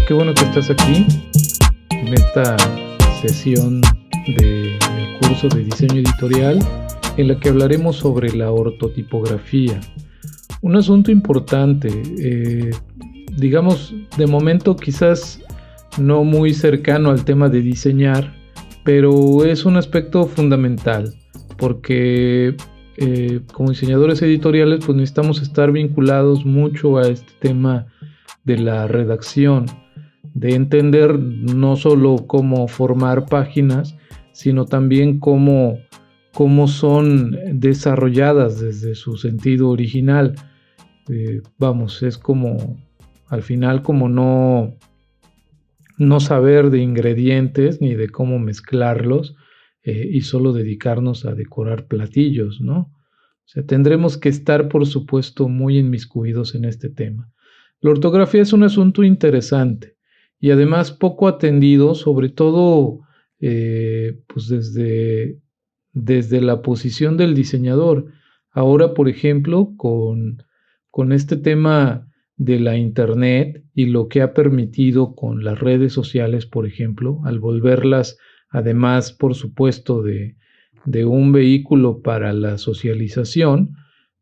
qué bueno que estás aquí en esta sesión del curso de diseño editorial en la que hablaremos sobre la ortotipografía. Un asunto importante, digamos, de momento quizás no muy cercano al tema de diseñar, pero es un aspecto fundamental porque como diseñadores editoriales pues necesitamos estar vinculados mucho a este tema de la redacción, de entender no solo cómo formar páginas, sino también cómo son desarrolladas desde su sentido original. Es como, al final, como no saber de ingredientes ni de cómo mezclarlos y solo dedicarnos a decorar platillos, ¿no? O sea, tendremos que estar, por supuesto, muy inmiscuidos en este tema. La ortografía es un asunto interesante y además poco atendido, sobre todo pues desde la posición del diseñador. Ahora, por ejemplo, con este tema de la internet y lo que ha permitido con las redes sociales, por ejemplo, al volverlas, además, por supuesto, de un vehículo para la socialización,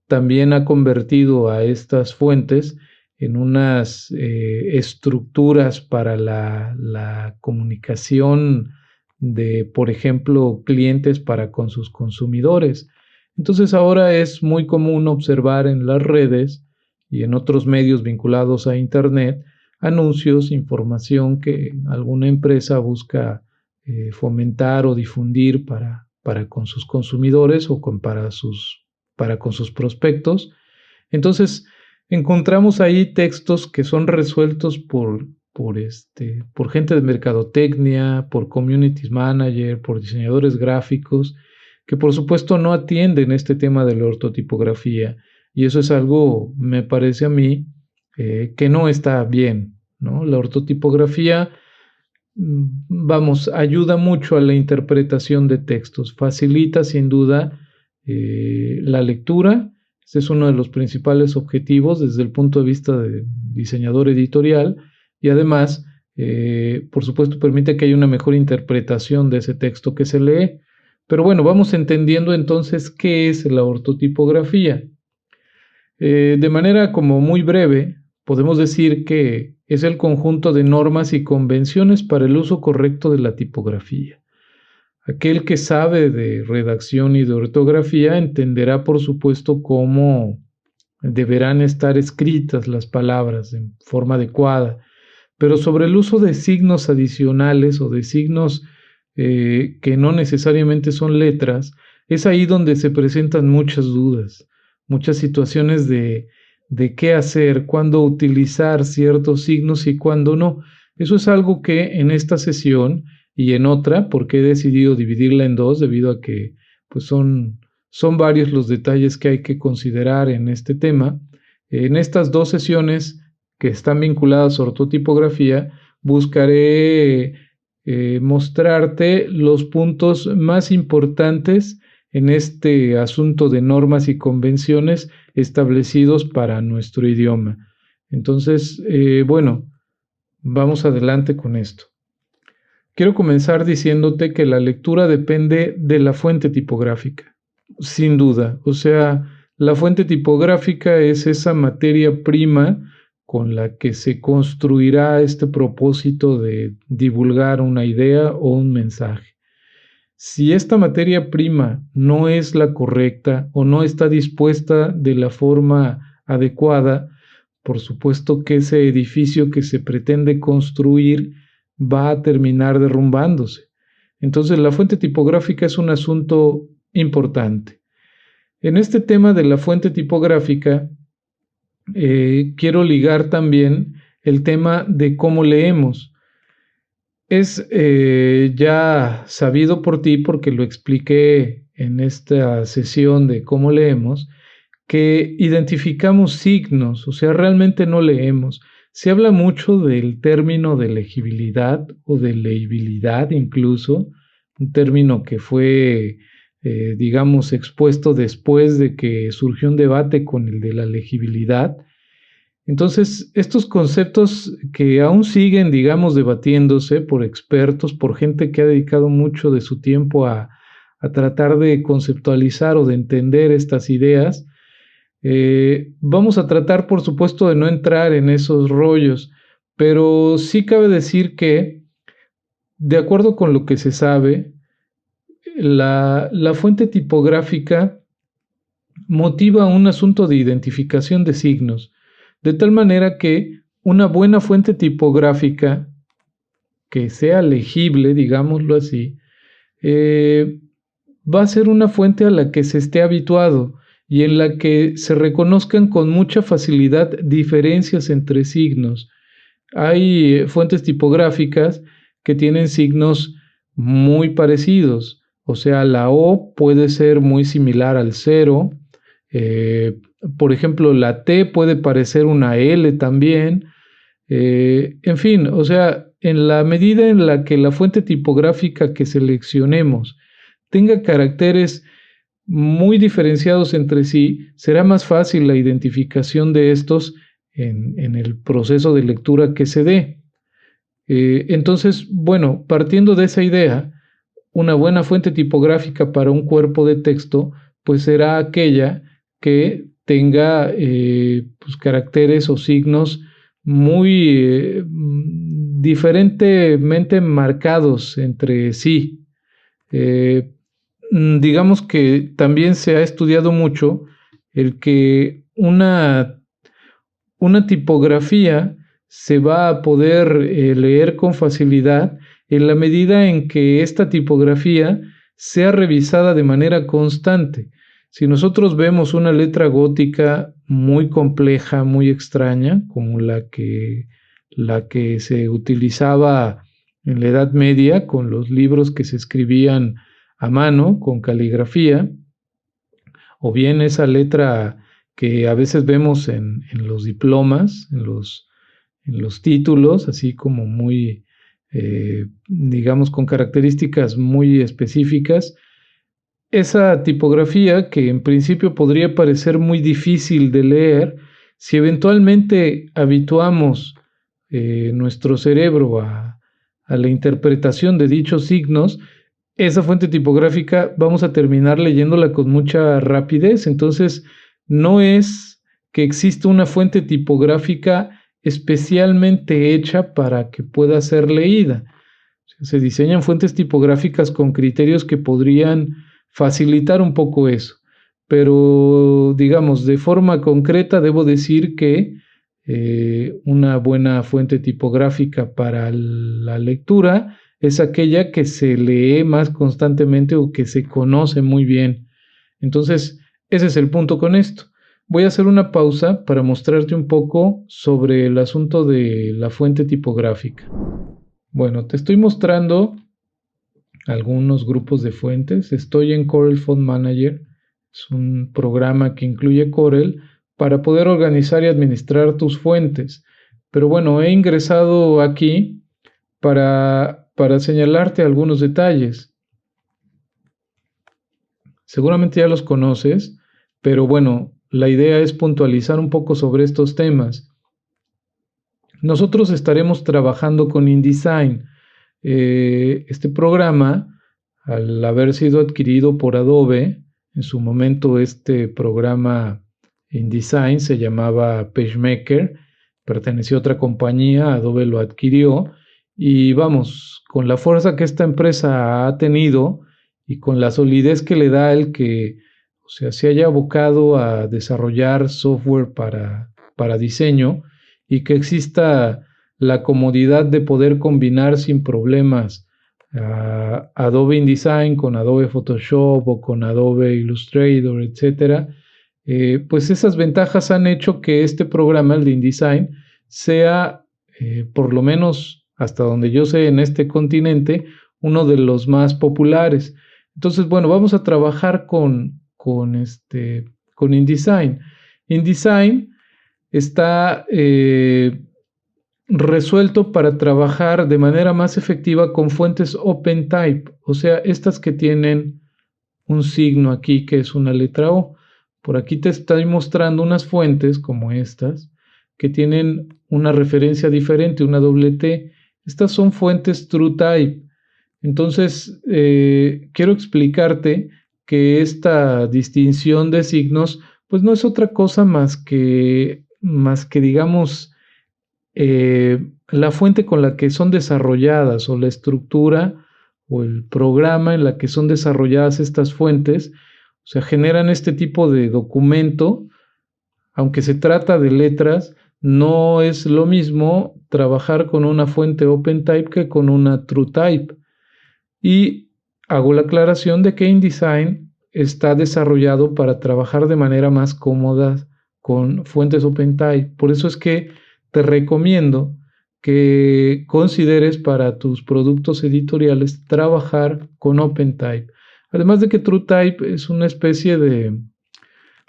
también ha convertido a estas fuentes en unas estructuras para la comunicación de, por ejemplo, clientes para con sus consumidores. Entonces ahora es muy común observar en las redes y en otros medios vinculados a Internet anuncios, información que alguna empresa busca fomentar o difundir para con sus consumidores o para con sus prospectos. Entonces, encontramos ahí textos que son resueltos por gente de mercadotecnia, por community manager, por diseñadores gráficos, que por supuesto no atienden este tema de la ortotipografía. Y eso es algo, me parece a mí, que no está bien, ¿no? La ortotipografía, ayuda mucho a la interpretación de textos, facilita sin duda la lectura. Este es uno de los principales objetivos desde el punto de vista de diseñador editorial y además, por supuesto, permite que haya una mejor interpretación de ese texto que se lee. Pero bueno, vamos entendiendo entonces qué es la ortotipografía. De manera como muy breve, podemos decir que es el conjunto de normas y convenciones para el uso correcto de la tipografía. Aquel que sabe de redacción y de ortografía entenderá, por supuesto, cómo deberán estar escritas las palabras en forma adecuada, pero sobre el uso de signos adicionales o de signos que no necesariamente son letras, es ahí donde se presentan muchas dudas, muchas situaciones de qué hacer, cuándo utilizar ciertos signos y cuándo no. Eso es algo que en esta sesión y en otra, porque he decidido dividirla en dos debido a que pues son varios los detalles que hay que considerar en este tema. En estas dos sesiones que están vinculadas a ortotipografía, buscaré mostrarte los puntos más importantes en este asunto de normas y convenciones establecidos para nuestro idioma. Entonces, bueno, vamos adelante con esto. Quiero comenzar diciéndote que la lectura depende de la fuente tipográfica, sin duda. O sea, la fuente tipográfica es esa materia prima con la que se construirá este propósito de divulgar una idea o un mensaje. Si esta materia prima no es la correcta o no está dispuesta de la forma adecuada, por supuesto que ese edificio que se pretende construir va a terminar derrumbándose. Entonces, la fuente tipográfica es un asunto importante. En este tema de la fuente tipográfica, quiero ligar también el tema de cómo leemos. Es ya sabido por ti, porque lo expliqué en esta sesión de cómo leemos, que identificamos signos, o sea, realmente no leemos. Se habla mucho del término de legibilidad o de legibilidad incluso, un término que fue, expuesto después de que surgió un debate con el de la legibilidad. Entonces, estos conceptos que aún siguen, digamos, debatiéndose por expertos, por gente que ha dedicado mucho de su tiempo a tratar de conceptualizar o de entender estas ideas, vamos a tratar, por supuesto, de no entrar en esos rollos, pero sí cabe decir que, de acuerdo con lo que se sabe, la fuente tipográfica motiva un asunto de identificación de signos, de tal manera que una buena fuente tipográfica que sea legible, digámoslo así, va a ser una fuente a la que se esté habituado y en la que se reconozcan con mucha facilidad diferencias entre signos. Hay fuentes tipográficas que tienen signos muy parecidos, o sea, la O puede ser muy similar al 0, por ejemplo, la T puede parecer una L también, en fin, o sea, en la medida en la que la fuente tipográfica que seleccionemos tenga caracteres muy diferenciados entre sí, será más fácil la identificación de estos en el proceso de lectura que se dé. Entonces, bueno, partiendo de esa idea, una buena fuente tipográfica para un cuerpo de texto, pues será aquella que tenga pues, caracteres o signos muy diferentemente marcados entre sí. Digamos que también se ha estudiado mucho el que una tipografía se va a poder leer con facilidad en la medida en que esta tipografía sea revisada de manera constante. Si nosotros vemos una letra gótica muy compleja, muy extraña, como la que se utilizaba en la Edad Media con los libros que se escribían a mano, con caligrafía, o bien esa letra que a veces vemos en los diplomas, en los títulos, así como muy, digamos, con características muy específicas. Esa tipografía, que en principio podría parecer muy difícil de leer, si eventualmente habituamos nuestro cerebro a la interpretación de dichos signos, esa fuente tipográfica vamos a terminar leyéndola con mucha rapidez. Entonces, no es que exista una fuente tipográfica especialmente hecha para que pueda ser leída. Se diseñan fuentes tipográficas con criterios que podrían facilitar un poco eso. Pero, digamos, de forma concreta debo decir que una buena fuente tipográfica para la lectura es aquella que se lee más constantemente o que se conoce muy bien. Entonces, ese es el punto con esto. Voy a hacer una pausa para mostrarte un poco sobre el asunto de la fuente tipográfica. Bueno, te estoy mostrando algunos grupos de fuentes. Estoy en Corel Font Manager. Es un programa que incluye Corel para poder organizar y administrar tus fuentes. Pero bueno, he ingresado aquí para señalarte algunos detalles. Seguramente ya los conoces, pero bueno, la idea es puntualizar un poco sobre estos temas. Nosotros estaremos trabajando con InDesign. Este programa, al haber sido adquirido por Adobe, en su momento este programa InDesign se llamaba PageMaker, perteneció a otra compañía, Adobe lo adquirió, y vamos, con la fuerza que esta empresa ha tenido y con la solidez que le da el que, o sea, se haya abocado a desarrollar software para diseño y que exista la comodidad de poder combinar sin problemas Adobe InDesign con Adobe Photoshop o con Adobe Illustrator, etcétera, pues esas ventajas han hecho que este programa, el de InDesign, sea, por lo menos hasta donde yo sé en este continente, uno de los más populares. Entonces, bueno, vamos a trabajar con InDesign. InDesign está resuelto para trabajar de manera más efectiva con fuentes OpenType, o sea, estas que tienen un signo aquí que es una letra O. Por aquí te estoy mostrando unas fuentes como estas, que tienen una referencia diferente, una doble T. Estas son fuentes TrueType. Entonces, quiero explicarte que esta distinción de signos, pues no es otra cosa más que digamos, la fuente con la que son desarrolladas o la estructura o el programa en la que son desarrolladas estas fuentes, o sea, generan este tipo de documento. Aunque se trata de letras, no es lo mismo trabajar con una fuente OpenType que con una TrueType. Y hago la aclaración de que InDesign está desarrollado para trabajar de manera más cómoda con fuentes OpenType. Por eso es que te recomiendo que consideres para tus productos editoriales trabajar con OpenType. Además de que TrueType es una especie de,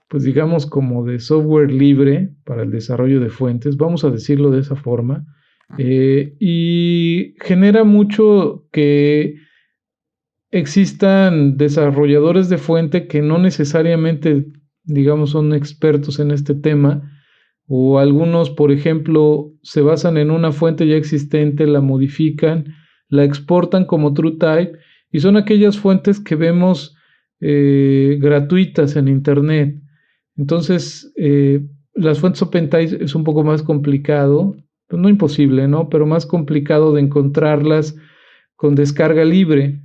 pues digamos, como de software libre para el desarrollo de fuentes, vamos a decirlo de esa forma, y genera mucho que existan desarrolladores de fuente que no necesariamente, digamos, son expertos en este tema, o algunos, por ejemplo, se basan en una fuente ya existente, la modifican, la exportan como TrueType, y son aquellas fuentes que vemos gratuitas en Internet. Entonces, las fuentes OpenType es un poco más complicado, pues no imposible, ¿no? Pero más complicado de encontrarlas con descarga libre,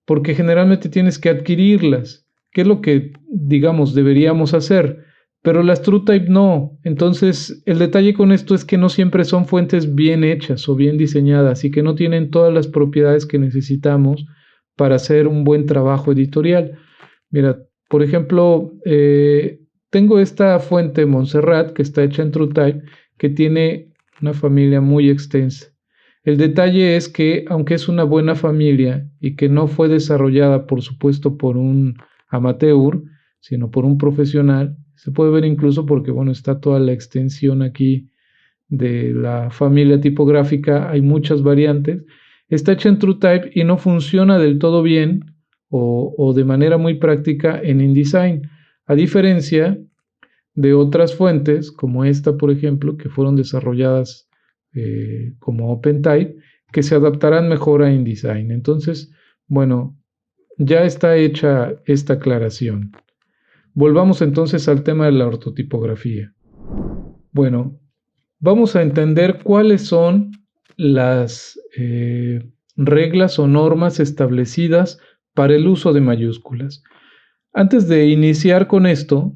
porque generalmente tienes que adquirirlas, que es lo que, digamos, deberíamos hacer, pero las TrueType no. Entonces, el detalle con esto es que no siempre son fuentes bien hechas o bien diseñadas y que no tienen todas las propiedades que necesitamos para hacer un buen trabajo editorial. Mira, por ejemplo, tengo esta fuente Montserrat que está hecha en TrueType, que tiene una familia muy extensa. El detalle es que, aunque es una buena familia y que no fue desarrollada, por supuesto, por un amateur, sino por un profesional, se puede ver incluso porque, bueno, está toda la extensión aquí de la familia tipográfica, hay muchas variantes, está hecha en TrueType y no funciona del todo bien o de manera muy práctica en InDesign, a diferencia de otras fuentes, como esta, por ejemplo, que fueron desarrolladas como OpenType, que se adaptarán mejor a InDesign. Entonces, bueno, ya está hecha esta aclaración. Volvamos entonces al tema de la ortotipografía. Bueno, vamos a entender cuáles son las reglas o normas establecidas para el uso de mayúsculas. Antes de iniciar con esto,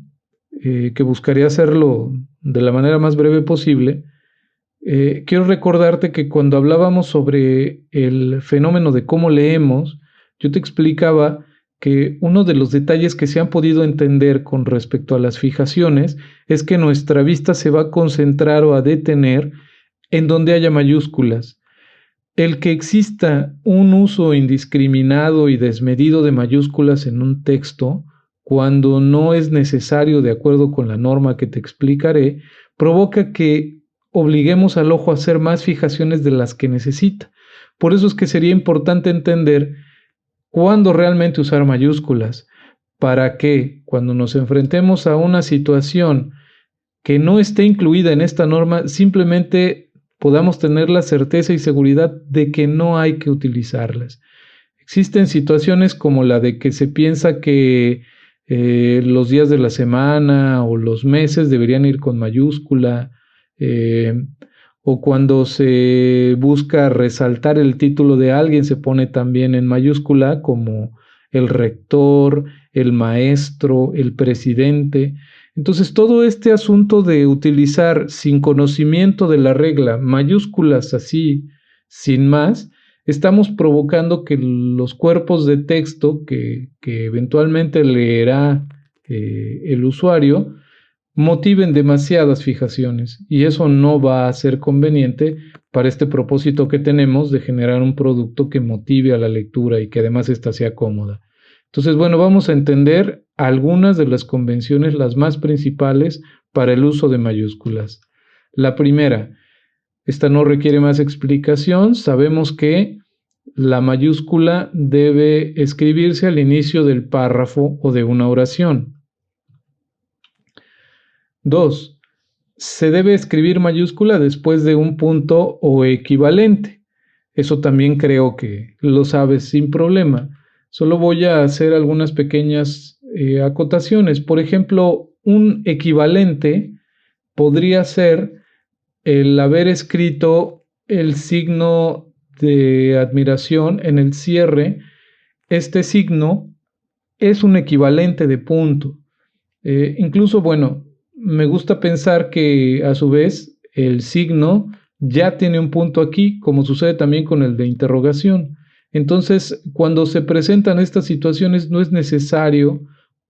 que buscaría hacerlo de la manera más breve posible, quiero recordarte que cuando hablábamos sobre el fenómeno de cómo leemos, yo te explicaba que uno de los detalles que se han podido entender con respecto a las fijaciones es que nuestra vista se va a concentrar o a detener en donde haya mayúsculas. El que exista un uso indiscriminado y desmedido de mayúsculas en un texto, cuando no es necesario de acuerdo con la norma que te explicaré, provoca que obliguemos al ojo a hacer más fijaciones de las que necesita. Por eso es que sería importante entender cuándo realmente usar mayúsculas, para que cuando nos enfrentemos a una situación que no esté incluida en esta norma, simplemente podamos tener la certeza y seguridad de que no hay que utilizarlas. Existen situaciones como la de que se piensa que los días de la semana o los meses deberían ir con mayúscula, o cuando se busca resaltar el título de alguien se pone también en mayúscula, como el rector, el maestro, el presidente. Entonces todo este asunto de utilizar sin conocimiento de la regla mayúsculas así, sin más, estamos provocando que los cuerpos de texto que eventualmente leerá el usuario motiven demasiadas fijaciones, y eso no va a ser conveniente para este propósito que tenemos de generar un producto que motive a la lectura y que además ésta sea cómoda. Entonces, bueno, vamos a entender algunas de las convenciones, las más principales para el uso de mayúsculas. La primera, esta no requiere más explicación, sabemos que la mayúscula debe escribirse al inicio del párrafo o de una oración. 2. se debe escribir mayúscula después de un punto o equivalente. Eso también creo que lo sabes sin problema. Solo voy a hacer algunas pequeñas acotaciones. Por ejemplo, un equivalente podría ser el haber escrito el signo de admiración en el cierre. Este signo es un equivalente de punto. Incluso, bueno, me gusta pensar que a su vez el signo ya tiene un punto aquí, como sucede también con el de interrogación. Entonces, cuando se presentan estas situaciones, no es necesario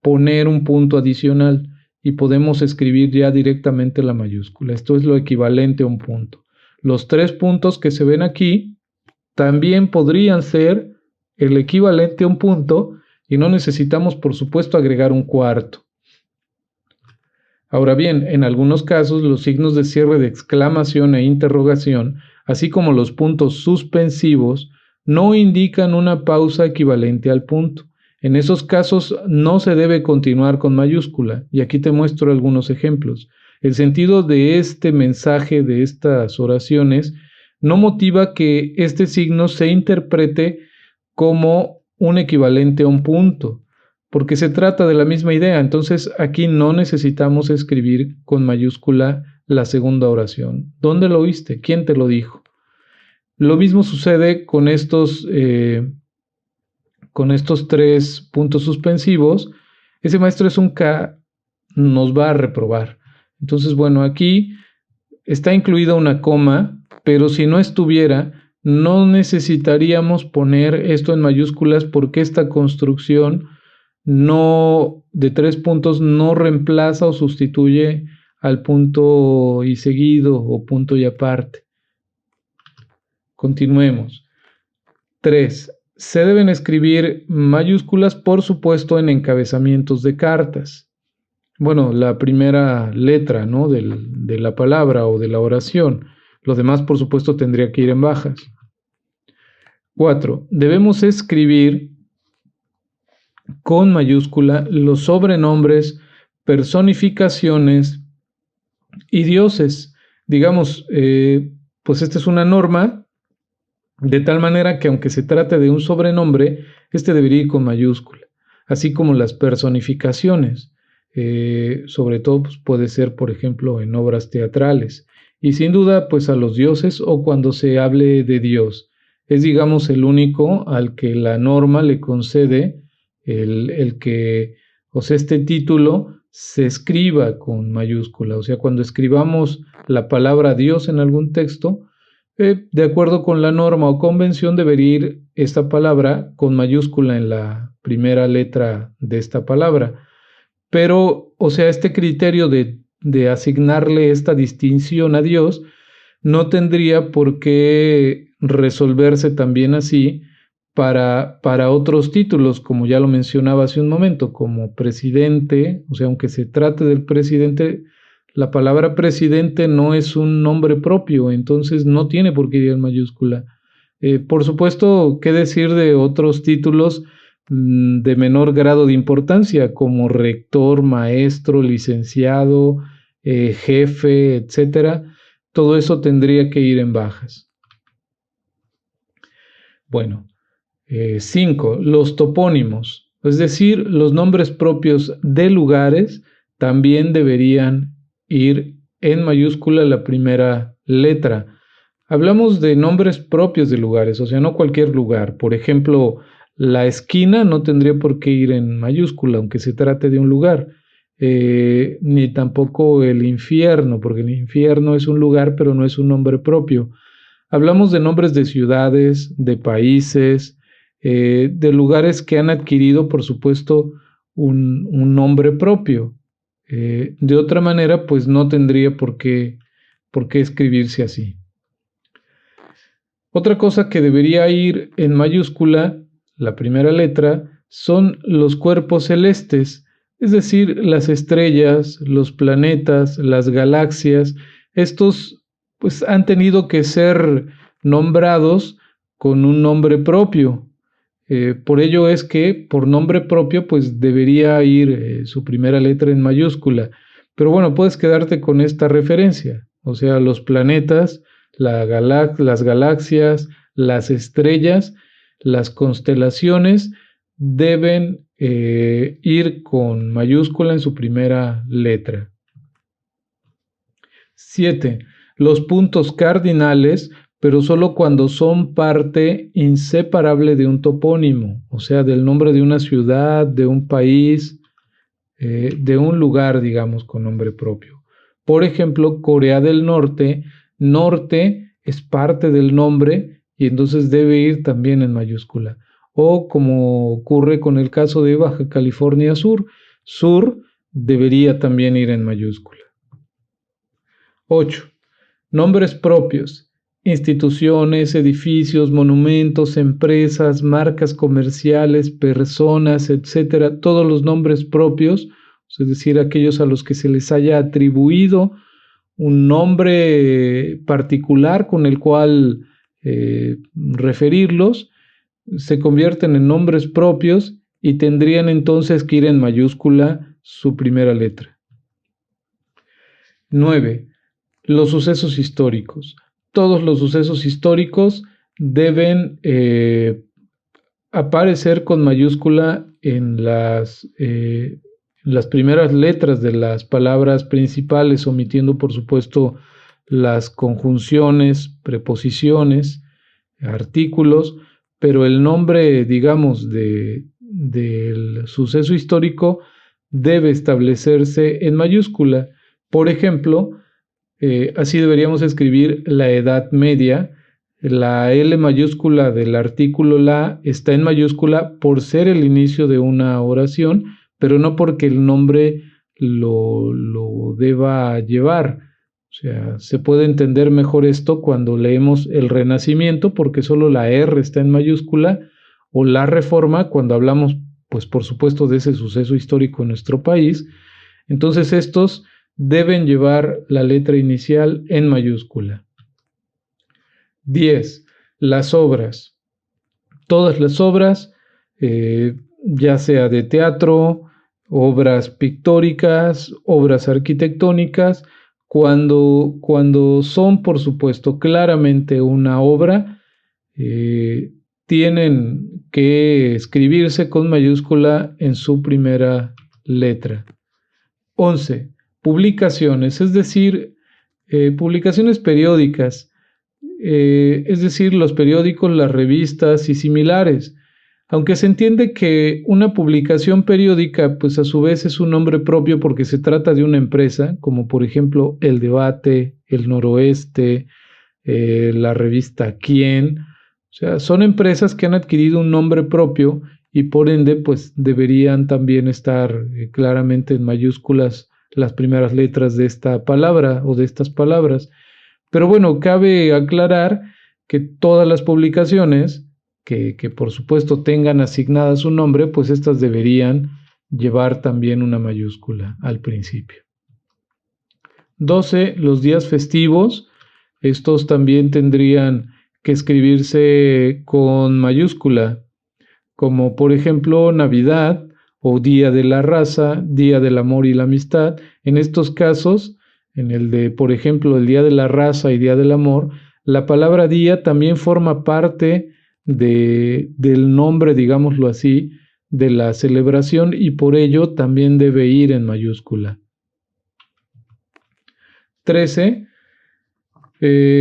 poner un punto adicional y podemos escribir ya directamente la mayúscula. Esto es lo equivalente a un punto. Los 3 puntos que se ven aquí también podrían ser el equivalente a un punto y no necesitamos, por supuesto, agregar un cuarto. Ahora bien, en algunos casos los signos de cierre de exclamación e interrogación, así como los puntos suspensivos, no indican una pausa equivalente al punto. En esos casos no se debe continuar con mayúscula, y aquí te muestro algunos ejemplos. El sentido de este mensaje, de estas oraciones, no motiva que este signo se interprete como un equivalente a un punto, porque se trata de la misma idea. Entonces aquí no necesitamos escribir con mayúscula la segunda oración. ¿Dónde lo oíste? ¿Quién te lo dijo? Lo mismo sucede con estos 3 puntos suspensivos. Ese maestro es un K, nos va a reprobar. Entonces, bueno, aquí está incluida una coma, pero si no estuviera, no necesitaríamos poner esto en mayúsculas porque esta construcción no de 3 puntos no reemplaza o sustituye al punto y seguido o punto y aparte. Continuemos. 3. Se deben escribir mayúsculas, por supuesto, en encabezamientos de cartas. Bueno, la primera letra, ¿no?, de la palabra o de la oración. Lo demás, por supuesto, tendría que ir en bajas. 4. Debemos escribir con mayúscula los sobrenombres, personificaciones y dioses. Digamos, pues esta es una norma, de tal manera que aunque se trate de un sobrenombre, este debería ir con mayúscula, así como las personificaciones. Sobre todo pues puede ser, por ejemplo, en obras teatrales. Y sin duda, pues a los dioses o cuando se hable de Dios. Es, digamos, el único al que la norma le concede el que, o sea, este título se escriba con mayúscula. O sea, cuando escribamos la palabra Dios en algún texto, de acuerdo con la norma o convención, debería ir esta palabra con mayúscula en la primera letra de esta palabra. Pero, o sea, este criterio de asignarle esta distinción a Dios no tendría por qué resolverse también así para otros títulos, como ya lo mencionaba hace un momento, como presidente. O sea, aunque se trate del presidente, la palabra presidente no es un nombre propio, entonces no tiene por qué ir en mayúscula. Por supuesto, ¿qué decir de otros títulos de menor grado de importancia, como rector, maestro, licenciado, jefe, etcétera? Todo eso tendría que ir en bajas. Bueno, 5. Los topónimos, es decir, los nombres propios de lugares, también deberían ir en mayúscula la primera letra. Hablamos de nombres propios de lugares, o sea, no cualquier lugar. Por ejemplo, la esquina no tendría por qué ir en mayúscula, aunque se trate de un lugar. Ni tampoco el infierno, porque el infierno es un lugar, pero no es un nombre propio. Hablamos de nombres de ciudades, de países, de lugares que han adquirido, por supuesto, un nombre propio. De otra manera, pues no tendría por qué escribirse así. Otra cosa que debería ir en mayúscula, la primera letra, son los cuerpos celestes, es decir, las estrellas, los planetas, las galaxias. Estos pues han tenido que ser nombrados con un nombre propio. Por ello es que por nombre propio pues debería ir su primera letra en mayúscula. Pero bueno, puedes quedarte con esta referencia, o sea, los planetas, las galaxias, las estrellas, las constelaciones deben ir con mayúscula en su primera letra. 7. Los puntos cardinales, pero solo cuando son parte inseparable de un topónimo, o sea, del nombre de una ciudad, de un país, de un lugar, digamos, con nombre propio. Por ejemplo, Corea del Norte, norte es parte del nombre y entonces debe ir también en mayúscula. O como ocurre con el caso de Baja California Sur, sur debería también ir en mayúscula. 8. Nombres propios. Instituciones, edificios, monumentos, empresas, marcas comerciales, personas, etcétera. Todos los nombres propios, es decir, aquellos a los que se les haya atribuido un nombre particular con el cual referirlos, se convierten en nombres propios y tendrían entonces que ir en mayúscula su primera letra. 9. Los sucesos históricos. Todos los sucesos históricos deben aparecer con mayúscula en las primeras letras de las palabras principales, omitiendo por supuesto las conjunciones, preposiciones, artículos, pero el nombre, digamos, del suceso histórico debe establecerse en mayúscula. Por ejemplo, así deberíamos escribir la Edad Media. La L mayúscula del artículo la está en mayúscula por ser el inicio de una oración, pero no porque el nombre lo deba llevar. O sea, se puede entender mejor esto cuando leemos el Renacimiento, porque solo la R está en mayúscula, o la Reforma cuando hablamos, pues por supuesto, de ese suceso histórico en nuestro país. Entonces estos deben llevar la letra inicial en mayúscula. 10. Las obras. Todas las obras, ya sea de teatro, obras pictóricas, obras arquitectónicas, cuando son, por supuesto, claramente una obra, tienen que escribirse con mayúscula en su primera letra. 11. Publicaciones, es decir, publicaciones periódicas, es decir, los periódicos, las revistas y similares. Aunque se entiende que una publicación periódica, pues a su vez es un nombre propio porque se trata de una empresa, como por ejemplo El Debate, El Noroeste, la revista Quién. O sea, son empresas que han adquirido un nombre propio y por ende, pues deberían también estar claramente en mayúsculas las primeras letras de esta palabra o de estas palabras. Pero bueno, cabe aclarar que todas las publicaciones que por supuesto tengan asignada su nombre, pues estas deberían llevar también una mayúscula al principio. 12. Los días festivos. Estos también tendrían que escribirse con mayúscula, como por ejemplo Navidad o Día de la Raza, Día del Amor y la Amistad. En estos casos, en el de, por ejemplo, el Día de la Raza y Día del Amor, la palabra día también forma parte del nombre, digámoslo así, de la celebración y por ello también debe ir en mayúscula. 13.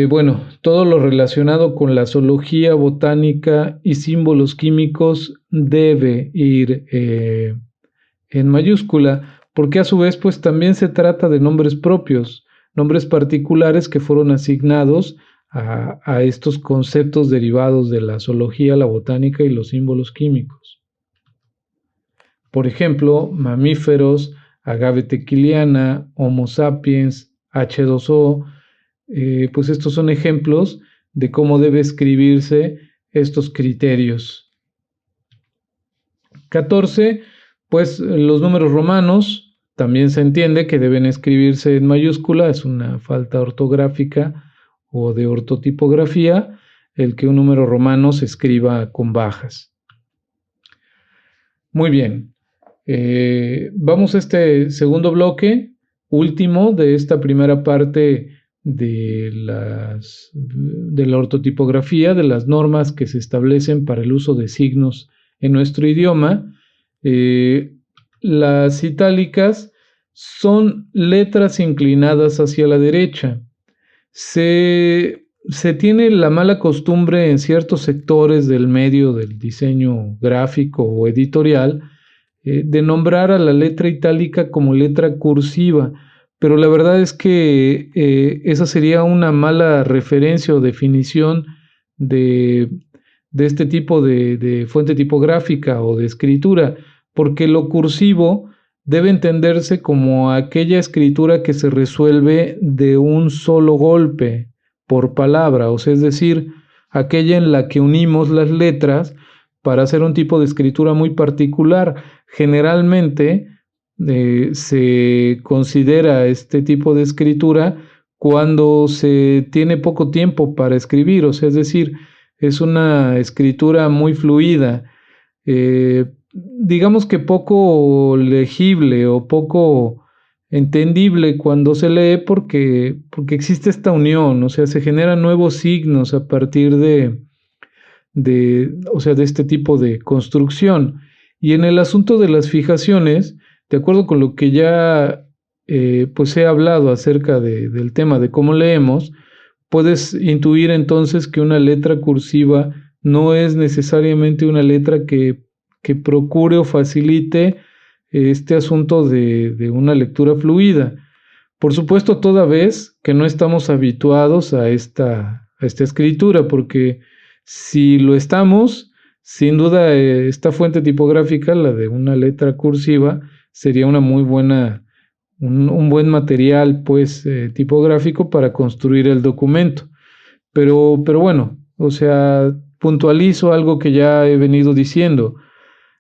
Bueno, todo lo relacionado con la zoología, botánica y símbolos químicos debe ir en mayúscula, porque a su vez pues también se trata de nombres propios, nombres particulares que fueron asignados a estos conceptos derivados de la zoología, la botánica y los símbolos químicos. Por ejemplo, mamíferos, agave tequiliana, Homo sapiens, H2O, pues estos son ejemplos de cómo debe escribirse estos criterios. 14. Pues los números romanos también se entiende que deben escribirse en mayúscula, es una falta ortográfica o de ortotipografía el que un número romano se escriba con bajas. Muy bien, vamos a este segundo bloque último de esta primera parte de la ortotipografía, de las normas que se establecen para el uso de signos en nuestro idioma. Las itálicas son letras inclinadas hacia la derecha. Se tiene la mala costumbre en ciertos sectores del medio del diseño gráfico o editorial de nombrar a la letra itálica como letra cursiva, pero la verdad es que esa sería una mala referencia o definición de, de este tipo de fuente tipográfica o de escritura, porque lo cursivo debe entenderse como aquella escritura que se resuelve de un solo golpe por palabra, o sea, es decir, aquella en la que unimos las letras para hacer un tipo de escritura muy particular. Generalmente se considera este tipo de escritura cuando se tiene poco tiempo para escribir, o sea, es decir, es una escritura muy fluida, digamos que poco legible o poco entendible cuando se lee porque existe esta unión, o sea, se generan nuevos signos a partir o sea, de este tipo de construcción. Y en el asunto de las fijaciones, de acuerdo con lo que ya pues he hablado acerca del tema de cómo leemos, puedes intuir entonces que una letra cursiva no es necesariamente una letra que procure o facilite este asunto de una lectura fluida. Por supuesto, toda vez que no estamos habituados a esta escritura, porque si lo estamos, sin duda esta fuente tipográfica, la de una letra cursiva, sería una muy buena, un buen material pues tipográfico para construir el documento. Pero bueno, o sea, puntualizo algo que ya he venido diciendo.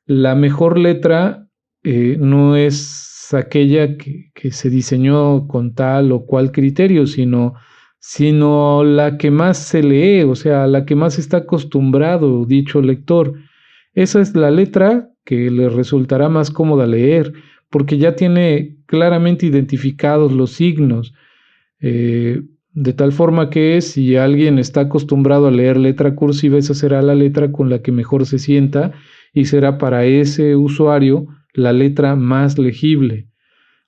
La mejor letra no es aquella que se diseñó con tal o cual criterio, sino la que más se lee, o sea, la que más está acostumbrado dicho lector. Esa es la letra que le resultará más cómoda leer, porque ya tiene claramente identificados los signos, de tal forma que si alguien está acostumbrado a leer letra cursiva, esa será la letra con la que mejor se sienta y será para ese usuario la letra más legible.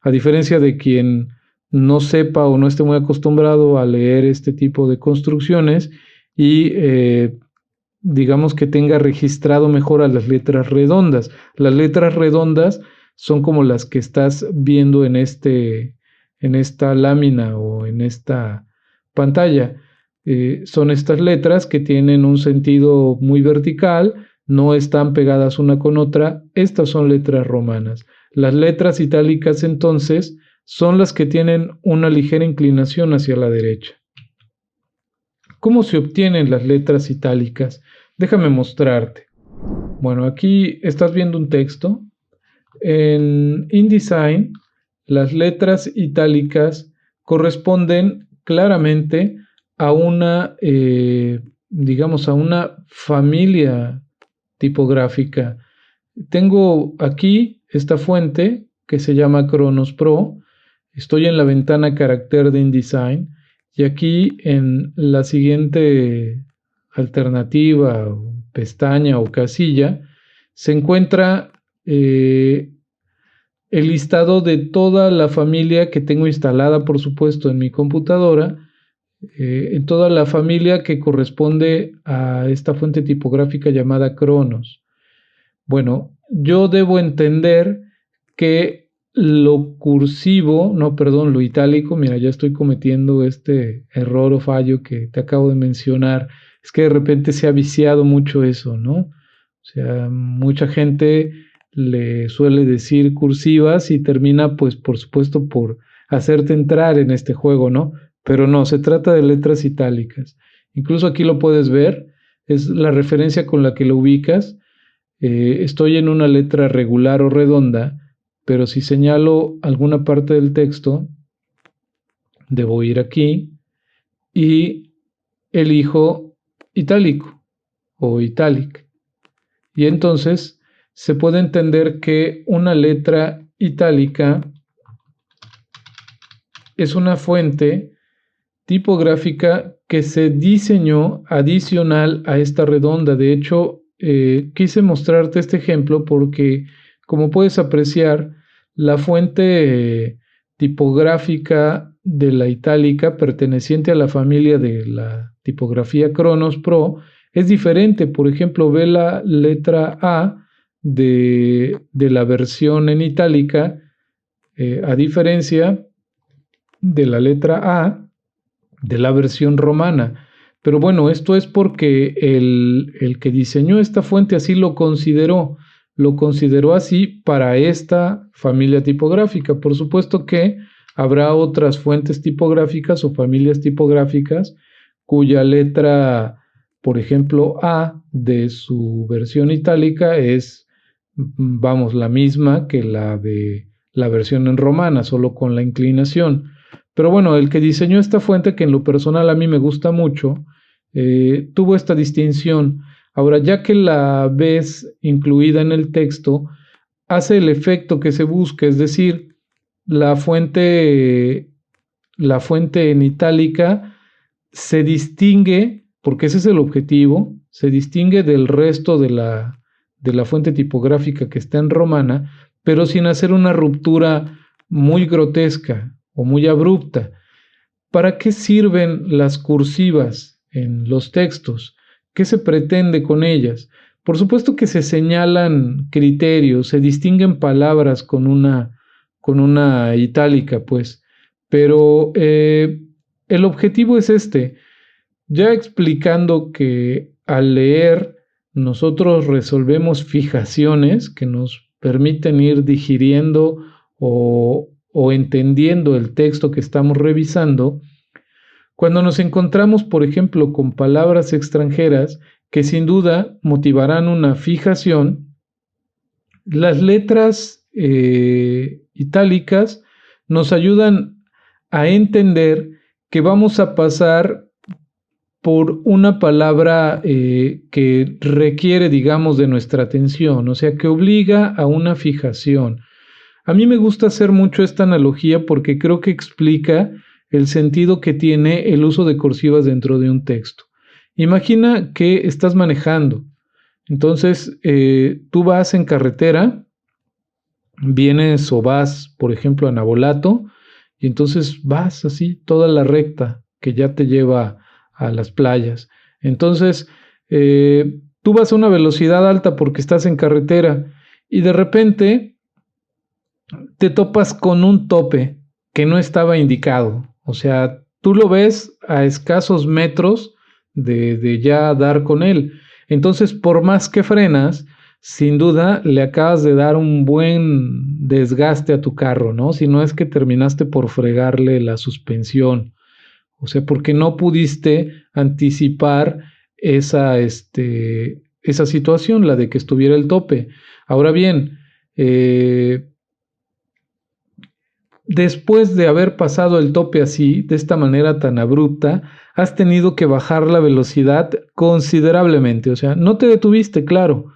A diferencia de quien no sepa o no esté muy acostumbrado a leer este tipo de construcciones y digamos que tenga registrado mejor a las letras redondas. Las letras redondas son como las que estás viendo en esta lámina o en esta pantalla. Son estas letras que tienen un sentido muy vertical, no están pegadas una con otra. Estas son letras romanas. Las letras itálicas entonces son las que tienen una ligera inclinación hacia la derecha. ¿Cómo se obtienen las letras itálicas? Déjame mostrarte. Bueno, aquí estás viendo un texto. En InDesign, las letras itálicas corresponden claramente a digamos, a una familia tipográfica. Tengo aquí esta fuente que se llama Cronos Pro. Estoy en la ventana carácter de InDesign y aquí en la siguiente alternativa, pestaña o casilla, se encuentra el listado de toda la familia que tengo instalada, por supuesto, en mi computadora, en toda la familia que corresponde a esta fuente tipográfica llamada Cronos. Bueno, yo debo entender que lo cursivo, no, perdón, lo itálico, mira, ya estoy cometiendo este error o fallo que te acabo de mencionar. Es que de repente se ha viciado mucho eso, ¿no? O sea, mucha gente le suele decir cursivas y termina, pues, por supuesto, por hacerte entrar en este juego, ¿no? Pero no, se trata de letras itálicas. Incluso aquí lo puedes ver, es la referencia con la que lo ubicas. Estoy en una letra regular o redonda, pero si señalo alguna parte del texto, debo ir aquí y elijo itálico o italic. Y entonces se puede entender que una letra itálica es una fuente tipográfica que se diseñó adicional a esta redonda. De hecho, quise mostrarte este ejemplo porque, como puedes apreciar, la fuente tipográfica de la itálica perteneciente a la familia de la tipografía Cronos Pro es diferente. Por ejemplo, ve la letra A de la versión en itálica, a diferencia de la letra A de la versión romana. Pero bueno, esto es porque el que diseñó esta fuente así lo consideró así para esta familia tipográfica. Por supuesto que habrá otras fuentes tipográficas o familias tipográficas cuya letra, por ejemplo, A de su versión itálica es, vamos, la misma que la de la versión en romana, solo con la inclinación. Pero bueno, el que diseñó esta fuente, que en lo personal a mí me gusta mucho, tuvo esta distinción. Ahora, ya que la ves incluida en el texto, hace el efecto que se busca, es decir, la fuente en itálica se distingue, porque ese es el objetivo, se distingue del resto de la fuente tipográfica que está en romana, pero sin hacer una ruptura muy grotesca o muy abrupta. ¿Para qué sirven las cursivas en los textos? ¿Qué se pretende con ellas? Por supuesto que se señalan criterios, se distinguen palabras con una itálica, pues, pero el objetivo es este. Ya explicando que al leer nosotros resolvemos fijaciones que nos permiten ir digiriendo o entendiendo el texto que estamos revisando, cuando nos encontramos, por ejemplo, con palabras extranjeras que sin duda motivarán una fijación, las letras itálicas nos ayudan a entender que vamos a pasar por una palabra que requiere, digamos, de nuestra atención, o sea, que obliga a una fijación. A mí me gusta hacer mucho esta analogía porque creo que explica el sentido que tiene el uso de cursivas dentro de un texto. Imagina que estás manejando, entonces tú vas en carretera, vienes o vas, por ejemplo, a Navolato, y entonces vas así toda la recta que ya te lleva a las playas. Entonces, tú vas a una velocidad alta porque estás en carretera y de repente te topas con un tope que no estaba indicado. O sea, tú lo ves a escasos metros de ya dar con él. Entonces, por más que frenas, sin duda le acabas de dar un buen desgaste a tu carro, ¿no? Si no es que terminaste por fregarle la suspensión. O sea, porque no pudiste anticipar esa situación, la de que estuviera el tope. Ahora bien, después de haber pasado el tope así, de esta manera tan abrupta, has tenido que bajar la velocidad considerablemente. O sea, no te detuviste, claro,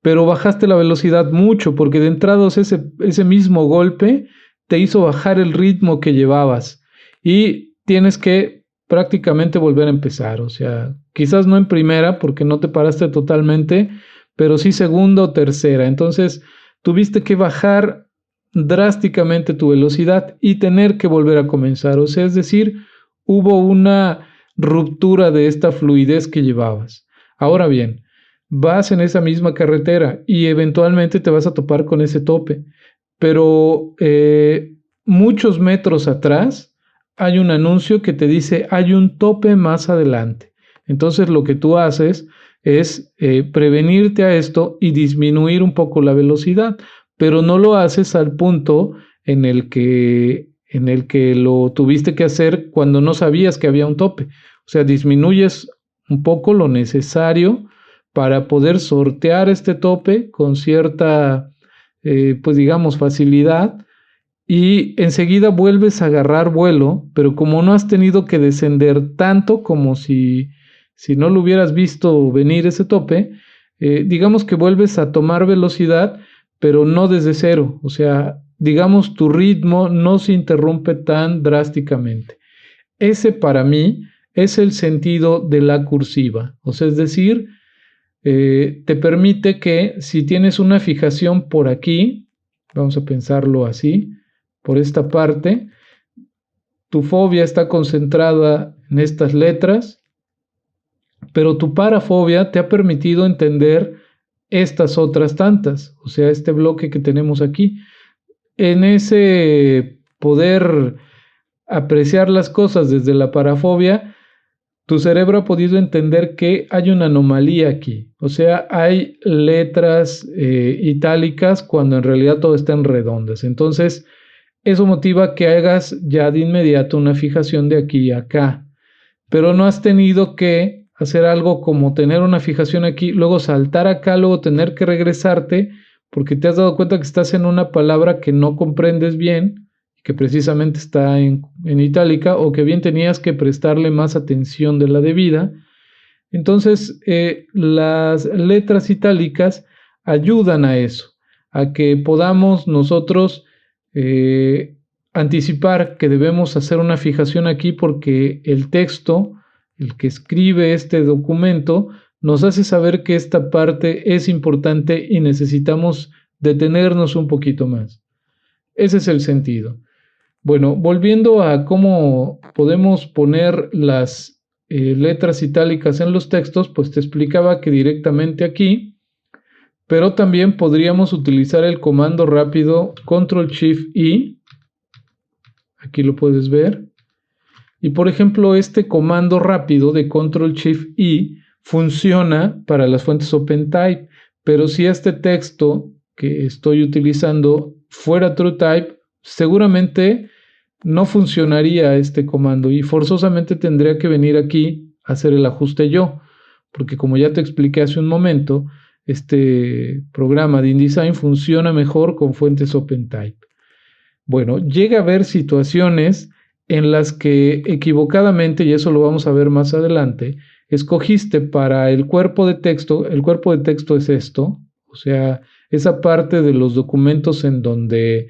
pero bajaste la velocidad mucho, porque de entrada ese mismo golpe te hizo bajar el ritmo que llevabas. Y tienes que prácticamente volver a empezar. O sea, quizás no en primera, porque no te paraste totalmente, pero sí segunda o tercera. Entonces, tuviste que bajar drásticamente tu velocidad y tener que volver a comenzar. O sea, es decir, hubo una ruptura de esta fluidez que llevabas. Ahora bien, vas en esa misma carretera y eventualmente te vas a topar con ese tope, pero muchos metros atrás hay un anuncio que te dice hay un tope más adelante. Entonces lo que tú haces es prevenirte a esto y disminuir un poco la velocidad, pero no lo haces al punto en el que lo tuviste que hacer cuando no sabías que había un tope. O sea, disminuyes un poco lo necesario para poder sortear este tope con cierta, pues digamos, facilidad, y enseguida vuelves a agarrar vuelo, pero como no has tenido que descender tanto como si no lo hubieras visto venir ese tope, digamos que vuelves a tomar velocidad, pero no desde cero. O sea, digamos, tu ritmo no se interrumpe tan drásticamente. Ese para mí es el sentido de la cursiva. O sea, es decir, te permite que si tienes una fijación por aquí, vamos a pensarlo así, por esta parte, tu fobia está concentrada en estas letras, pero tu parafobia te ha permitido entender estas otras tantas, o sea, este bloque que tenemos aquí. En ese poder apreciar las cosas desde la parafobia, tu cerebro ha podido entender que hay una anomalía aquí. O sea, hay letras itálicas cuando en realidad todo está en redondas. Entonces, eso motiva que hagas ya de inmediato una fijación de aquí a acá. Pero no has tenido que hacer algo como tener una fijación aquí, luego saltar acá, luego tener que regresarte, porque te has dado cuenta que estás en una palabra que no comprendes bien, que precisamente está en itálica, o que bien tenías que prestarle más atención de la debida. Entonces, las letras itálicas ayudan a eso, a que podamos nosotros anticipar que debemos hacer una fijación aquí, porque el texto, el que escribe este documento, nos hace saber que esta parte es importante y necesitamos detenernos un poquito más. Ese es el sentido. Bueno, volviendo a cómo podemos poner las letras itálicas en los textos, pues te explicaba que directamente aquí, pero también podríamos utilizar el comando rápido Ctrl+Shift+I. Aquí lo puedes ver. Y por ejemplo, este comando rápido de Ctrl+Shift+I funciona para las fuentes OpenType, pero si este texto que estoy utilizando fuera TrueType, seguramente no funcionaría este comando y forzosamente tendría que venir aquí a hacer el ajuste yo, porque como ya te expliqué hace un momento, este programa de InDesign funciona mejor con fuentes OpenType. Bueno, llega a haber situaciones en las que equivocadamente, y eso lo vamos a ver más adelante, escogiste para el cuerpo de texto es esto, o sea, esa parte de los documentos en donde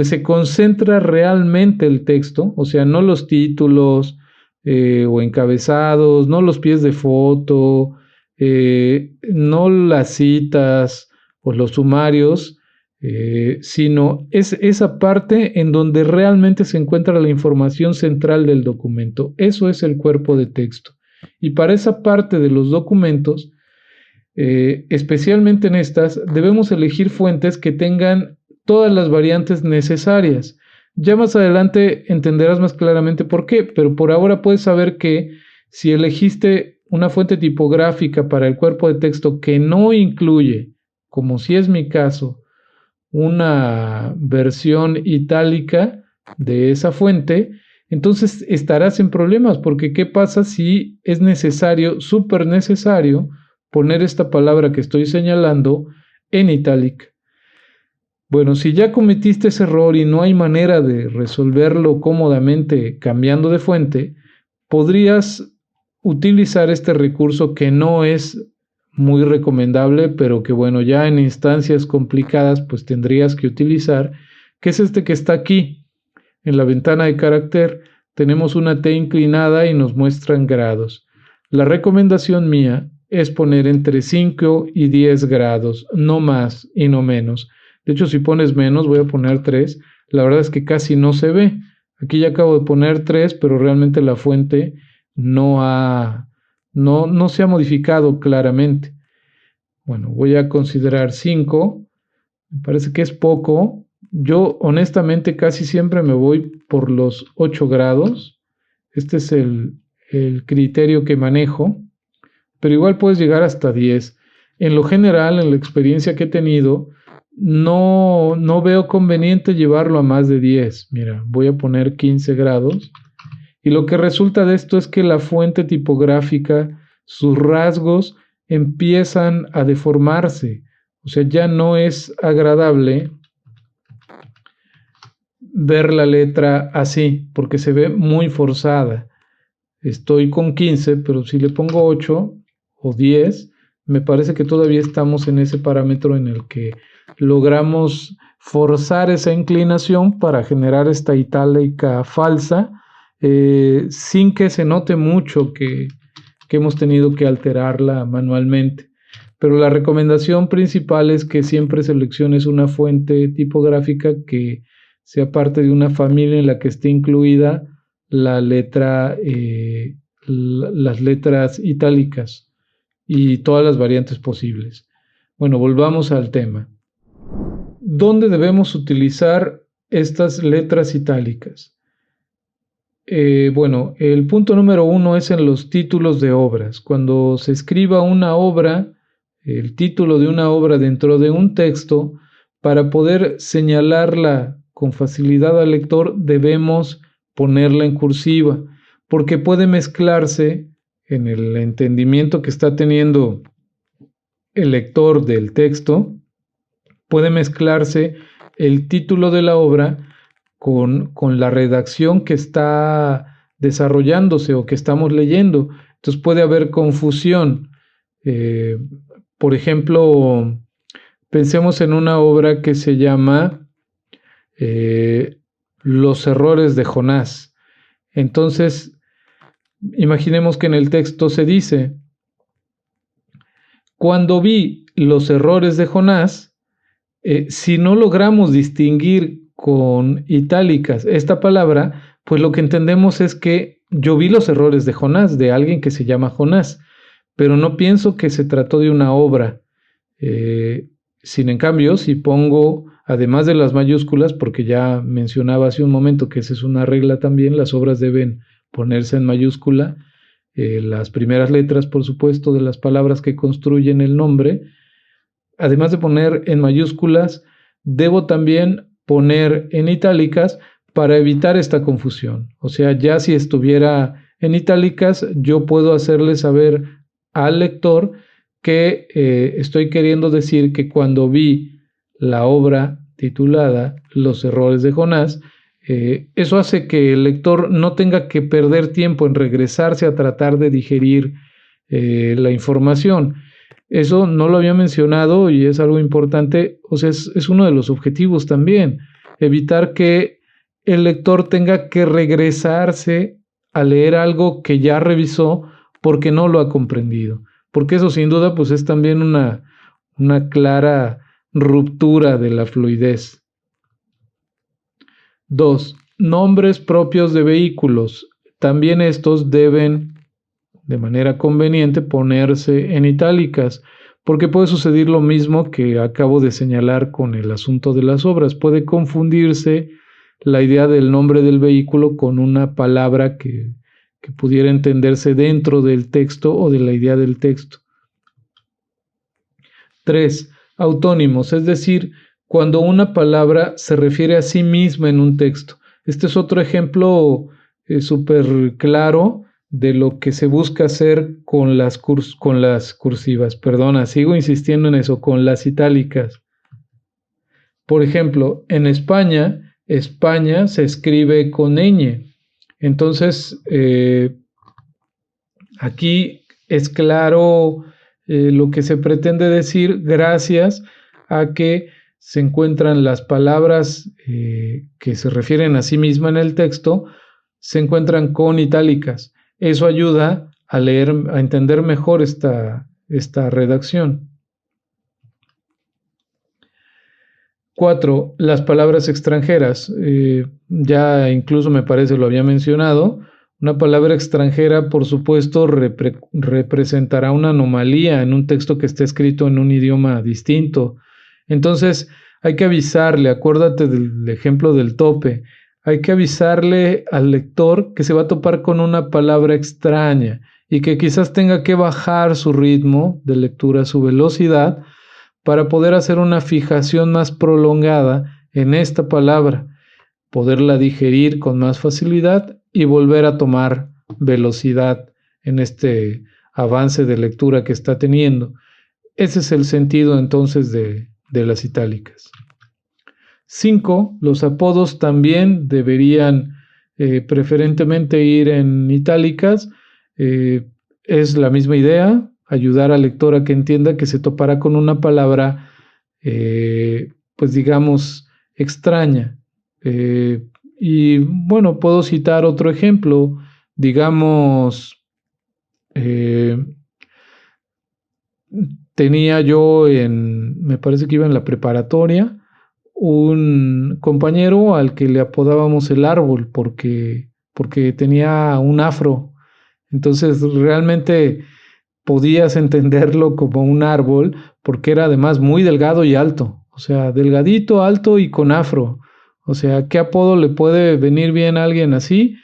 se concentra realmente el texto, o sea, no los títulos o encabezados, no los pies de foto, no las citas o los sumarios, sino es esa parte en donde realmente se encuentra la información central del documento. Eso es el cuerpo de texto. Y para esa parte de los documentos, especialmente en estas, debemos elegir fuentes que tengan todas las variantes necesarias. Ya más adelante entenderás más claramente por qué, pero por ahora puedes saber que si elegiste una fuente tipográfica para el cuerpo de texto que no incluye, como si es mi caso, una versión itálica de esa fuente, entonces estarás en problemas, porque ¿qué pasa si es necesario, súper necesario, poner esta palabra que estoy señalando en itálica? Bueno, si ya cometiste ese error y no hay manera de resolverlo cómodamente cambiando de fuente, podrías utilizar este recurso que no es muy recomendable, pero que bueno, ya en instancias complicadas pues tendrías que utilizar, que es este que está aquí. En la ventana de carácter tenemos una T inclinada y nos muestran grados. La recomendación mía es poner entre 5 y 10 grados, no más y no menos. De hecho, si pones menos, voy a poner 3, la verdad es que casi no se ve. Aquí ya acabo de poner 3, pero realmente la fuente no se ha modificado claramente. Bueno, voy a considerar 5, me parece que es poco. Yo honestamente casi siempre me voy por los 8 grados. Este es el criterio que manejo, pero igual puedes llegar hasta 10. En lo general, en la experiencia que he tenido, no veo conveniente llevarlo a más de 10. Mira, voy a poner 15 grados. Y lo que resulta de esto es que la fuente tipográfica, sus rasgos empiezan a deformarse. O sea, ya no es agradable ver la letra así, porque se ve muy forzada. Estoy con 15, pero si le pongo 8 o 10, me parece que todavía estamos en ese parámetro en el que logramos forzar esa inclinación para generar esta itálica falsa, sin que se note mucho que hemos tenido que alterarla manualmente. Pero la recomendación principal es que siempre selecciones una fuente tipográfica que sea parte de una familia en la que esté incluida la letra, las letras itálicas y todas las variantes posibles. Bueno, volvamos al tema. ¿Dónde debemos utilizar estas letras itálicas? Bueno, el punto número 1 es en los títulos de obras. Cuando se escriba una obra, el título de una obra dentro de un texto, para poder señalarla con facilidad al lector, debemos ponerla en cursiva, porque puede mezclarse en el entendimiento que está teniendo el lector del texto, puede mezclarse el título de la obra con la redacción que está desarrollándose o que estamos leyendo. Entonces puede haber confusión. Por ejemplo, pensemos en una obra que se llama Los errores de Jonás. Entonces, imaginemos que en el texto se dice: cuando vi los errores de Jonás, si no logramos distinguir con itálicas esta palabra, pues lo que entendemos es que yo vi los errores de Jonás, de alguien que se llama Jonás, pero no pienso que se trató de una obra. Sin en cambio, si pongo, además de las mayúsculas, porque ya mencionaba hace un momento que esa es una regla también, las obras deben ponerse en mayúscula, las primeras letras, por supuesto, de las palabras que construyen el nombre. Además de poner en mayúsculas, debo también poner en itálicas para evitar esta confusión. O sea, ya si estuviera en itálicas, yo puedo hacerle saber al lector que estoy queriendo decir que cuando vi la obra titulada Los errores de Jonás, eso hace que el lector no tenga que perder tiempo en regresarse a tratar de digerir la información. Eso no lo había mencionado y es algo importante, o sea, es uno de los objetivos también, evitar que el lector tenga que regresarse a leer algo que ya revisó porque no lo ha comprendido, porque eso sin duda pues es también una clara ruptura de la fluidez. 2. Nombres propios de vehículos. También estos deben de manera conveniente ponerse en itálicas, porque puede suceder lo mismo que acabo de señalar con el asunto de las obras. Puede confundirse la idea del nombre del vehículo con una palabra que pudiera entenderse dentro del texto o de la idea del texto. 3. Autónimos, es decir, cuando una palabra se refiere a sí misma en un texto. Este es otro ejemplo súper claro de lo que se busca hacer con las cursivas. Perdona, sigo insistiendo en eso, con las itálicas. Por ejemplo, en España, España se escribe con ñ. Entonces, aquí es claro lo que se pretende decir gracias a que se encuentran las palabras que se refieren a sí misma en el texto, se encuentran con itálicas. Eso ayuda a leer, a entender mejor esta redacción. 4. Las palabras extranjeras. Ya incluso me parece lo había mencionado. Una palabra extranjera, por supuesto, representará una anomalía en un texto que esté escrito en un idioma distinto. Entonces, hay que avisarle, acuérdate del ejemplo del tope, hay que avisarle al lector que se va a topar con una palabra extraña y que quizás tenga que bajar su ritmo de lectura, su velocidad, para poder hacer una fijación más prolongada en esta palabra, poderla digerir con más facilidad y volver a tomar velocidad en este avance de lectura que está teniendo. Ese es el sentido entonces de las itálicas. 5. Los apodos también deberían preferentemente ir en itálicas. Es la misma idea, ayudar al lector a que entienda que se topará con una palabra, pues digamos, extraña. Y bueno, puedo citar otro ejemplo. Digamos, tenía yo me parece que iba en la preparatoria, un compañero al que le apodábamos el árbol porque tenía un afro. Entonces realmente podías entenderlo como un árbol porque era además muy delgado y alto. O sea, delgadito, alto y con afro. O sea, ¿qué apodo le puede venir bien a alguien así?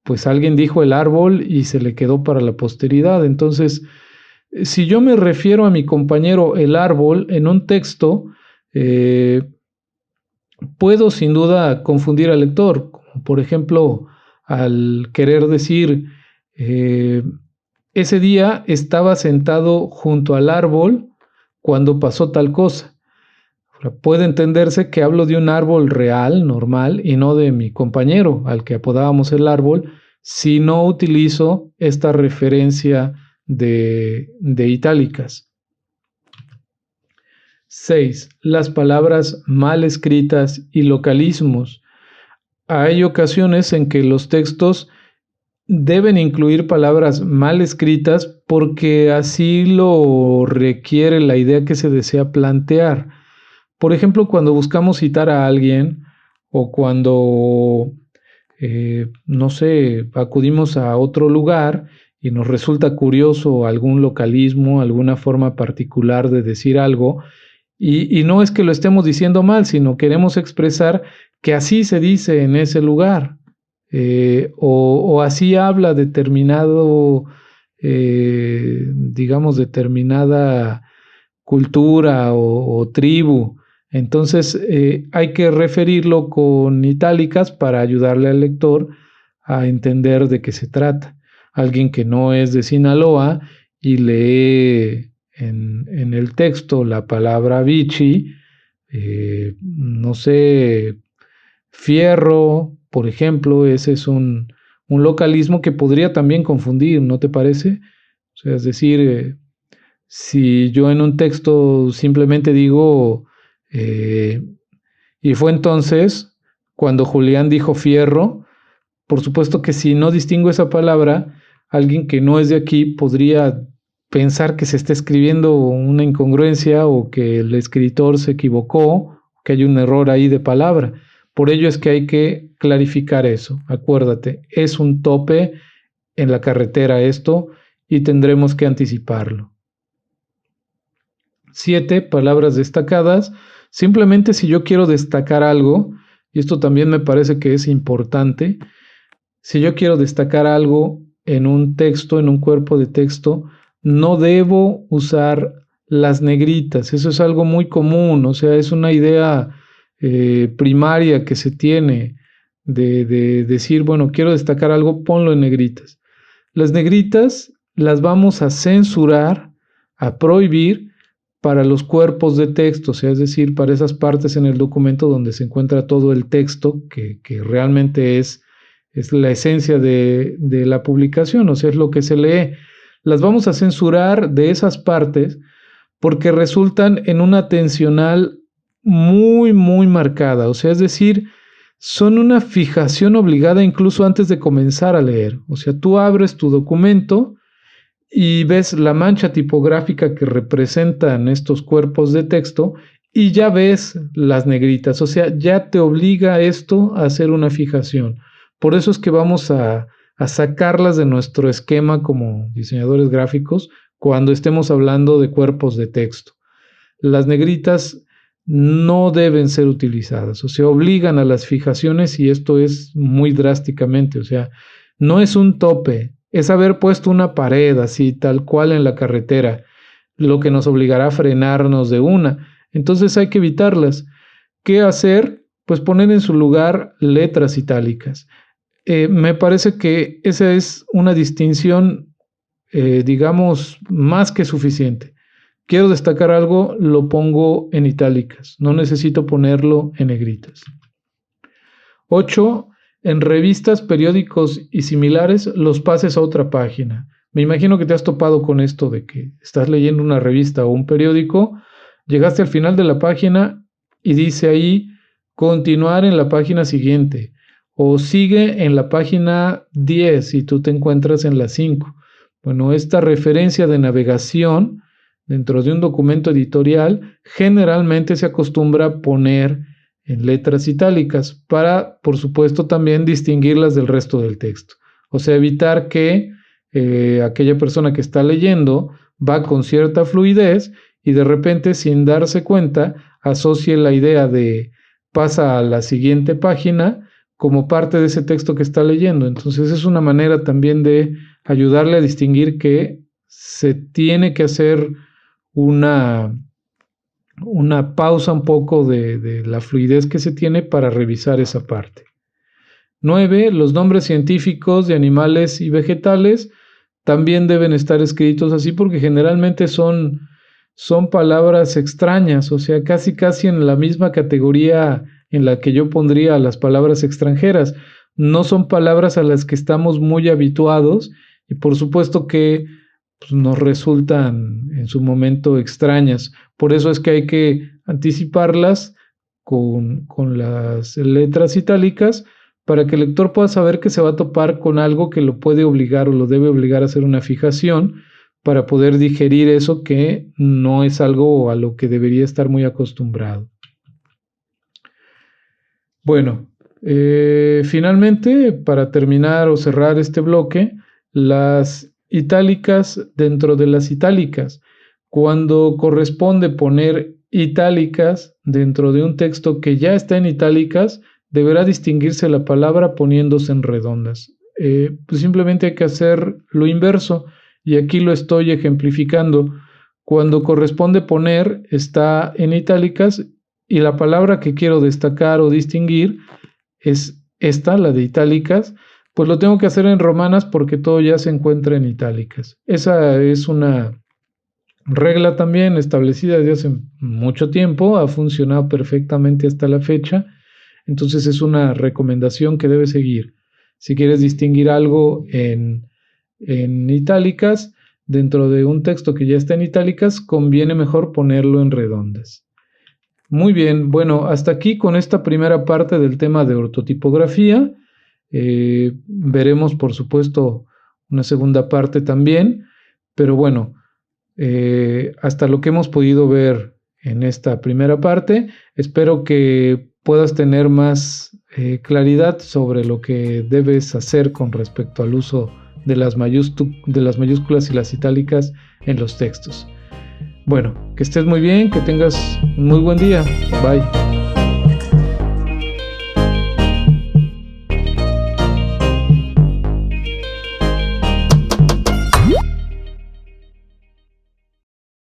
Pues alguien dijo el árbol y se le quedó para la posteridad. Entonces, si yo me refiero a mi compañero el árbol en un texto, puedo sin duda confundir al lector, como por ejemplo al querer decir, ese día estaba sentado junto al árbol cuando pasó tal cosa. Ahora, puede entenderse que hablo de un árbol real, normal, y no de mi compañero, al que apodábamos el árbol, si no utilizo esta referencia de itálicas. 6. Las palabras mal escritas y localismos. Hay ocasiones en que los textos deben incluir palabras mal escritas porque así lo requiere la idea que se desea plantear. Por ejemplo, cuando buscamos citar a alguien o cuando, no sé, acudimos a otro lugar y nos resulta curioso algún localismo, alguna forma particular de decir algo, y no es que lo estemos diciendo mal, sino queremos expresar que así se dice en ese lugar, o así habla determinado, digamos, determinada cultura o tribu. Entonces hay que referirlo con itálicas para ayudarle al lector a entender de qué se trata. Alguien que no es de Sinaloa y lee en el texto la palabra bichi, no sé, fierro, por ejemplo, ese es un localismo que podría también confundir, ¿no te parece? O sea, es decir, si yo en un texto simplemente digo, y fue entonces cuando Julián dijo fierro, por supuesto que si no distingo esa palabra, alguien que no es de aquí podría pensar que se está escribiendo una incongruencia o que el escritor se equivocó, que hay un error ahí de palabra. Por ello es que hay que clarificar eso. Acuérdate, es un tope en la carretera esto y tendremos que anticiparlo. 7. Palabras destacadas. Simplemente si yo quiero destacar algo, y esto también me parece que es importante, si yo quiero destacar algo en un texto, en un cuerpo de texto, no debo usar las negritas. Eso es algo muy común, o sea, es una idea primaria que se tiene de decir, bueno, quiero destacar algo, ponlo en negritas. Las negritas las vamos a censurar, a prohibir para los cuerpos de texto, o sea, es decir, para esas partes en el documento donde se encuentra todo el texto, que realmente es la esencia de la publicación, o sea, es lo que se lee. Las vamos a censurar de esas partes porque resultan en una tensional muy, muy marcada, o sea, es decir, son una fijación obligada incluso antes de comenzar a leer. O sea, tú abres tu documento y ves la mancha tipográfica que representan estos cuerpos de texto y ya ves las negritas, o sea, ya te obliga esto a hacer una fijación. Por eso es que vamos a sacarlas de nuestro esquema como diseñadores gráficos cuando estemos hablando de cuerpos de texto. Las negritas no deben ser utilizadas, o sea, obligan a las fijaciones y esto es muy drásticamente, o sea, no es un tope, es haber puesto una pared así, tal cual en la carretera, lo que nos obligará a frenarnos de una. Entonces hay que evitarlas. ¿Qué hacer? Pues poner en su lugar letras itálicas. Me parece que esa es una distinción, digamos, más que suficiente. Quiero destacar algo, lo pongo en itálicas. No necesito ponerlo en negritas. 8. En revistas, periódicos y similares, los pases a otra página. Me imagino que te has topado con esto de que estás leyendo una revista o un periódico, llegaste al final de la página y dice ahí continuar en la página siguiente, o sigue en la página 10 y tú te encuentras en la 5. Bueno, esta referencia de navegación dentro de un documento editorial generalmente se acostumbra a poner en letras itálicas para, por supuesto, también distinguirlas del resto del texto. O sea, evitar que aquella persona que está leyendo va con cierta fluidez y de repente, sin darse cuenta, asocie la idea de pasa a la siguiente página como parte de ese texto que está leyendo. Entonces es una manera también de ayudarle a distinguir que se tiene que hacer una pausa un poco de la fluidez que se tiene para revisar esa parte. 9. Los nombres científicos de animales y vegetales también deben estar escritos así porque generalmente son palabras extrañas, o sea, casi en la misma categoría en la que yo pondría las palabras extranjeras. No son palabras a las que estamos muy habituados y por supuesto que nos resultan en su momento extrañas. Por eso es que hay que anticiparlas con las letras itálicas para que el lector pueda saber que se va a topar con algo que lo puede obligar o lo debe obligar a hacer una fijación para poder digerir eso que no es algo a lo que debería estar muy acostumbrado. Bueno, finalmente, para terminar o cerrar este bloque, las itálicas dentro de las itálicas. Cuando corresponde poner itálicas dentro de un texto que ya está en itálicas, deberá distinguirse la palabra poniéndose en redondas. Pues simplemente hay que hacer lo inverso, y aquí lo estoy ejemplificando. Cuando corresponde poner, está en itálicas, y la palabra que quiero destacar o distinguir es esta, la de itálicas, pues lo tengo que hacer en romanas porque todo ya se encuentra en itálicas. Esa es una regla también establecida desde hace mucho tiempo, ha funcionado perfectamente hasta la fecha, entonces es una recomendación que debes seguir. Si quieres distinguir algo en itálicas, dentro de un texto que ya está en itálicas, conviene mejor ponerlo en redondas. Muy bien, bueno, hasta aquí con esta primera parte del tema de ortotipografía. Veremos, por supuesto, una segunda parte también, pero bueno, hasta lo que hemos podido ver en esta primera parte, espero que puedas tener más claridad sobre lo que debes hacer con respecto al uso de las mayúsculas y las itálicas en los textos. Bueno, que estés muy bien, que tengas un muy buen día. Bye.